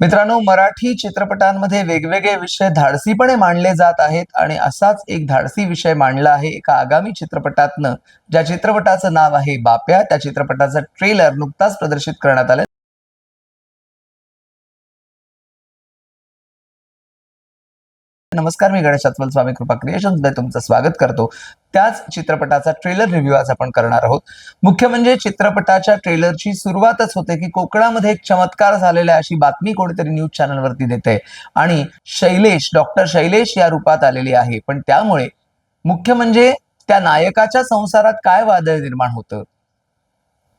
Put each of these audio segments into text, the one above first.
मित्रांनो, मराठी चित्रपटांमध्ये वेगवेगळे विषय धाडसीपणे मांडले जात आहेत आणि असाच एक धाडसी विषय मांडला आहे एका आगामी चित्रपटातनं. ज्या चित्रपटाचं नाव आहे बाप्या. त्या चित्रपटाचा ट्रेलर नुकताच प्रदर्शित करण्यात आलं. नमस्कार, मी गणेश अत्वल स्वामी कृपा क्रिएशन्समध्ये तुमचं स्वागत करतो. त्याच चित्रपटाचा ट्रेलर रिव्ह्यू आज आपण करणार आहोत. मुख्य म्हणजे चित्रपटाच्या ट्रेलरची सुरुवातच होते की कोकणामध्ये एक चमत्कार झालेला आहे अशी बातमी कोणीतरी न्यूज चॅनलवरती देते आणि डॉक्टर शैलेश या रूपात आलेली आहे. पण त्यामुळे मुख्य म्हणजे त्या नायकाच्या संसारात काय वादळ निर्माण होतं,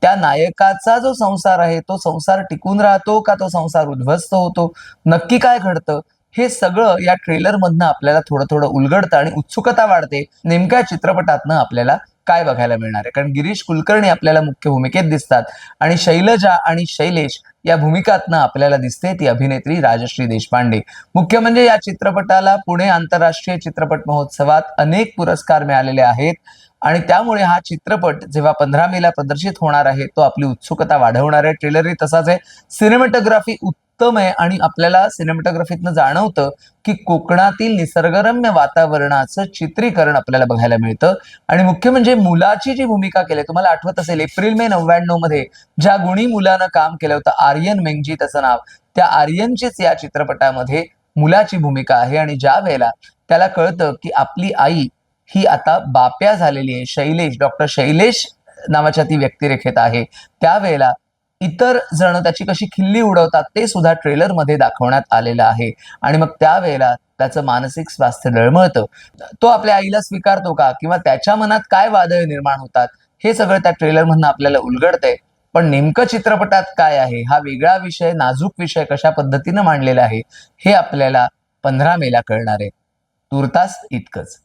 त्या नायकाचा जो संसार आहे तो संसार टिकून राहतो का तो संसार उद्ध्वस्त होतो, नक्की काय घडतं, हे सगळं या ट्रेलर मधनं आपल्याला थोडं थोडं उलगडतं आणि उत्सुकता वाढते नेमक्या चित्रपटातनं आपल्याला काय बघायला मिळणार आहे. कारण गिरीश कुलकर्णी आपल्याला मुख्य भूमिकेत दिसतात आणि शैलजा आणि शैलेश या भूमिकातनं आपल्याला दिसते ती अभिनेत्री राजश्री देशपांडे. मुख्य म्हणजे या चित्रपटाला पुणे आंतरराष्ट्रीय चित्रपट महोत्सवात अनेक पुरस्कार मिळालेले आहेत आणि त्यामुळे हा चित्रपट जेव्हा 15 मेला प्रदर्शित होणार आहे तो आपली उत्सुकता वाढवणार आहे. ट्रेलरही तसाच आहे. सिनेमॅटोग्राफी उत्तम आहे आणि आपल्याला सिनेमॅटोग्राफीतनं जाणवतं की कोकणातील निसर्गरम्य वातावरणाचं चित्रीकरण आपल्याला बघायला मिळतं. आणि मुख्य म्हणजे मुलाची जी भूमिका केली, तुम्हाला आठवत असेल एप्रिल मे 99 मध्ये ज्या गुणी मुलानं काम केलं होतं, आर्यन मेंगजी त्याचं नाव, त्या आर्यनचीच या चित्रपटामध्ये मुलाची भूमिका आहे. आणि ज्या वेळेला त्याला कळतं की आपली आई ही आता बाप्या झालेली आहे, डॉक्टर शैलेश नावाच्या ती व्यक्तिरेखेत आहे, त्यावेळेला इतर जण त्याची कशी खिल्ली उडवतात ते सुद्धा ट्रेलर मध्ये दाखवण्यात आलेलं आहे. आणि मग त्यावेळेला त्याचं मानसिक स्वास्थ्य डळमळतं. तो आपल्या आईला स्वीकारतो का, किंवा त्याच्या मनात काय वादळ निर्माण होतात, हे सगळं त्या ट्रेलर मधनं आपल्याला उलगडतंय. पण नेमकं चित्रपटात काय आहे, हा वेगळा विषय, नाजूक विषय कशा पद्धतीनं मांडलेला आहे, हे आपल्याला 15 मेला कळणार आहे. तूर्तास इतकंच.